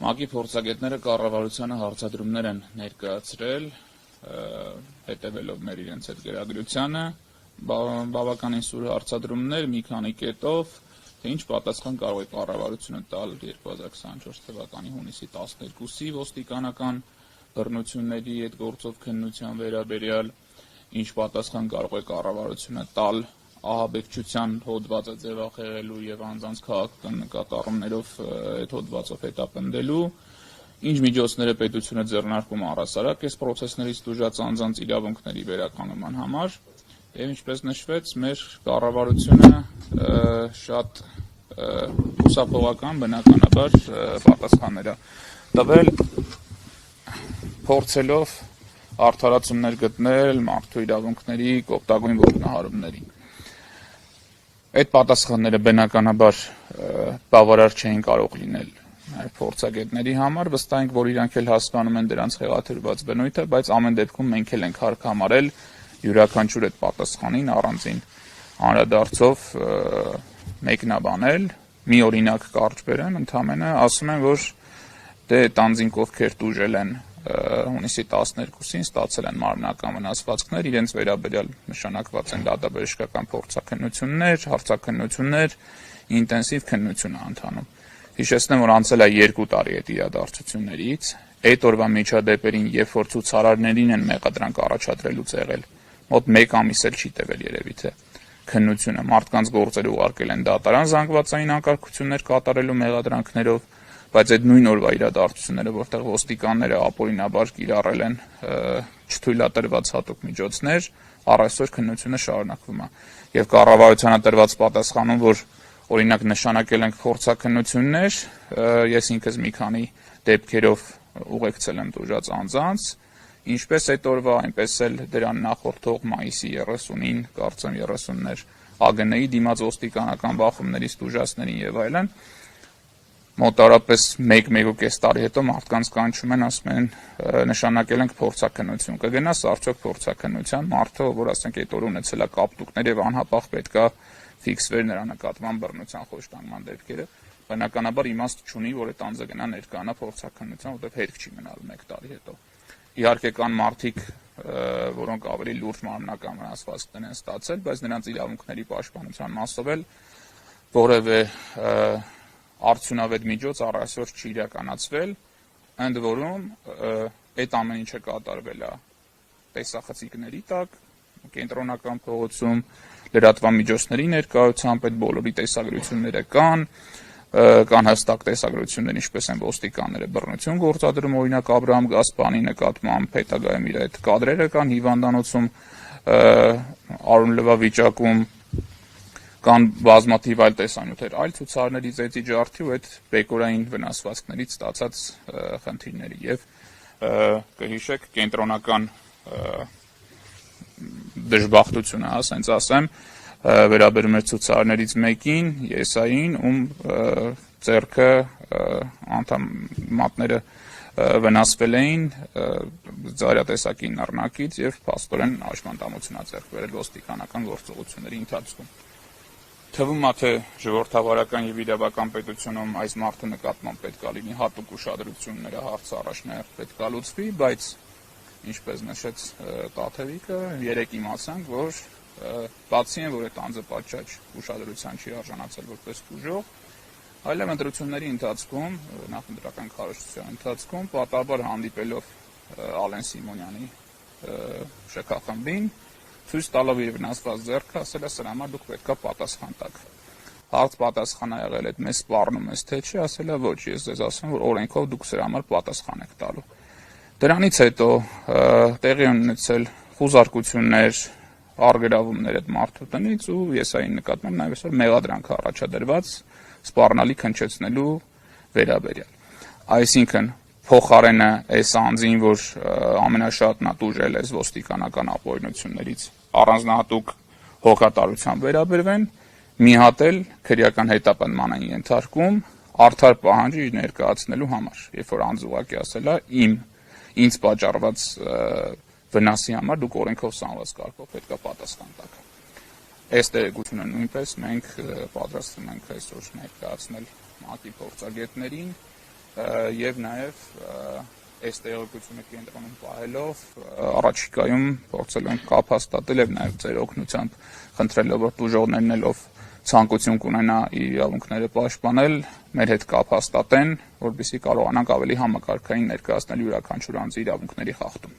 ՄԱԿ-ի փորձագետները կառավարությանը հարցադրումներ են ներկայացրել, հետևելով մեր իրենց այդ գրագրությանը, բավականին սուր հարցադրումներ, մի քանի կետով, թե ինչ պատասխան կարող է կառավարությունը տալ 2024 թվականի հունիսի 12-ի ոստիկանական բռնությունների այդ գործով քննության վերաբերյալ, ինչ պատասխան կարող է կառավարությունը տալ ահաբեկչության հոդվածը ձևախեղելու եւ անձանց քաղաքական նկատառումներով այդ հոդվածով հետապնդելու, ինչ միջոցներ է պետությունը ձեռնարկում առհասարակ այս պրոցեսներից տուժած անձանց իրավունքների վերականգնման համար եւ ինչպես նշվեց, մեր կառավարությունը շատ հուսափողական բնականաբար պատասխաններ է տվել, փորձելով արդարացումներ գտնել մարդու իրավունքների կոպտագույն ոտնահարումներին։ Այդ պատասխանները բնականաբար բավարար չէին կարող լինել փորձագետների համար, վստահ ենք, որ իրանք էլ հասկանում են դրանց խեղաթյուրված բնույթը, բայց ամեն դեպքում մենք էլ ենք հարկ համարել յուրաքանչյուր այդ պատասխանին առանձին անդրադարձով մեկնաբանել, մի օրինակ կարճ բերեմ, ընդամենը ասում են, որ դե այդ անձինք ովքեր տուժել են հունիսի 12-ին ստացել են մարմնական վնասվածքներ, իրենց վերաբերյալ նշանակված են դատաբժշկական փորձաքննություններ, հարցաքննություններ, ինտենսիվ քննություն է ընթանում։ Հիշեցնեմ, որ անցել է 2 տարի այդ իրադարձություններից, այդ օրվա միջադեպերին, երբ որ ցուցարարներին են մեղադրանք առաջադրելուց եղել, մոտ 1 ամիս էլ չի տևել երևի թե քննությունը, մարդկանց գործերը ուղարկել են դատարան զանգվածային անկարգություններ կատարելու մեղադրանքներով, բայց այդ նույն օրվա իրադարձությունները, որտեղ ոստիկանները ապօրինաբար կիրառել են չթույլատրված հատուկ միջոցներ, առ այսօր քննությունը շարունակվում է։ Եվ կառավարությանը տրված պատասխանում, որ օրինակ նշանակել ենք փորձաքննություններ, ես ինքս մի քանի դեպքերով ուղեկցել եմ տուժած անձանց, ինչպես այդ օրվա, այնպես էլ դրան նախորդող մայիսի 30-ին, կարծեմ 30-ներ ԱԳՆ-ի դիմաց ոստիկանական բախումներից տուժածներին եւ այլն, մոտարապես 1-1.5 տարի հետո մարդկանց կանչում են, ասում են նշանակել ենք փորձաքննություն, կգնաս արդյոք փորձաքննության, մարդը, որ ասենք այդ օրը ունեցել է կապտուկներ եւ անհապաղ պետքա ֆիքսվեր նրա նկատմամբ բռնության խոշտանգման դեպքերը, բնականաբար իմաստ չունի, որ այդ անձը գնա ներկանա փորձաքննության, որտեղ հետք չի մնալու 1 տարի հետո։ Իհարկե կան մարդիկ, որոնք ավելի լուրջ մարմնական վնասվածքներ են ստացել, բայց նրանց իրավունքների պաշտպանության մասով էլ որևէ արդյունավետ միջոց առ այսօր չի իրականացվել, ընդ որում այդ ամեն ինչը կատարվել է տեսախցիկների տակ, կենտրոնական փողոցում, լրատվամիջոցների ներկայությամբ, այդ բոլորի տեսագրությունները կան հստակ տեսագրություններ, ինչպես են ոստիկանները բռնություն գործադրում, օրինակ Աբրահամ Գասպարյանի նկատմամբ, հետագայում իր այդ կադրերը կան հիվանդանոցում, արյունլվա վիճակում, կան բազմաթիվ այլ տեսանյութեր, այլ ցուցարարների ծեծի ջարդի ու այդ բեկորային վնասվածքներից ստացած խնդիրների եւ կհիշեք կենտրոնական դժբախտությունը, ասենց ասեմ, վերաբերում էր ցուցարարներից մեկին, Եսային, ում ձեռքը անդամատները վնասվել էին ծայրատեսակի նռնակից եւ փաստորեն հաշմանդամություն է ձեռք բերել ոստիկանական գործողությունների ընթացքում։ Թվում է, թե ժողովրդավարական եւ իրավական պետությունում այս մարդու նկատմամբ պետք է լինի հատուկ ուշադրություն, նրա հարցը առաջնահերթ պետք է լուծվի, բայց ինչպես նշեց Տաթևիկը, երեք իմացանք, որ բացի այն, որ այդ անձը պատշաճ ուշադրության չի արժանացել որպես տուժող, այլև ընտրությունների ընթացքում, նախընտրական քարոզչության ընթացքում, պատահաբար հանդիպելով Ալեն Սիմոնյանի ՇՔԽՄԲ-ին, ցույց տալով իր վնասված ձեռքը, ասել է սրա համար դուք պետք է պատասխան տաք։ Հարց պատասխան ա եղել այդ մեզ սպառնում ես թե չի, ասել է ոչ, ես ձեզ ասում որ օրենքով դուք սրա համար պատասխան եք տալու։ Դրանից հետո տեղի են ունեցել խուզարկություններ, արգելավումներ այդ մարդու տնից ու Եսային նկատմամբ նաև այսօր մեղադրանք առաջադրված սպառնալի քննչեցնելու վերաբերյալ։ Այսինքն փոխարենը այս անձին, որ ամենաշատն է տուժել այս ոստիկանական ապօրինություններից առանձնահատուկ հոգատարությամբ վերաբերվեն, մի հատ էլ քրեական հետապնդման են ենթարկում արդար պահանջի ներկայացնելու համար, երբ որ անձը ուղղակի ասել է ինձ պատճառված վնասի համար դուք օրենքով սանված կարգով պետք է պատասխան տաք։ Այս տեղեկությունը նույնպես մենք պատրաստվում ենք այսօր ներկայացնել ՄԱԿ-ի փորձագետներին եւ նաեւ այս տեղեկությունը կենտրոնում պահելով առաջիկայում փորձել ենք կապ հաստատել եւ նաեւ ձեր օգնությամբ խնդրելով որ տուժողներն ելով ցանկություն կունենա իր իրավունքները պաշտպանել, մեր հետ կապ հաստատեն, որպեսզի կարողանանք ավելի համակարգային ներկայացնել յուրաքանչյուր անձի իրավունքների խախտում։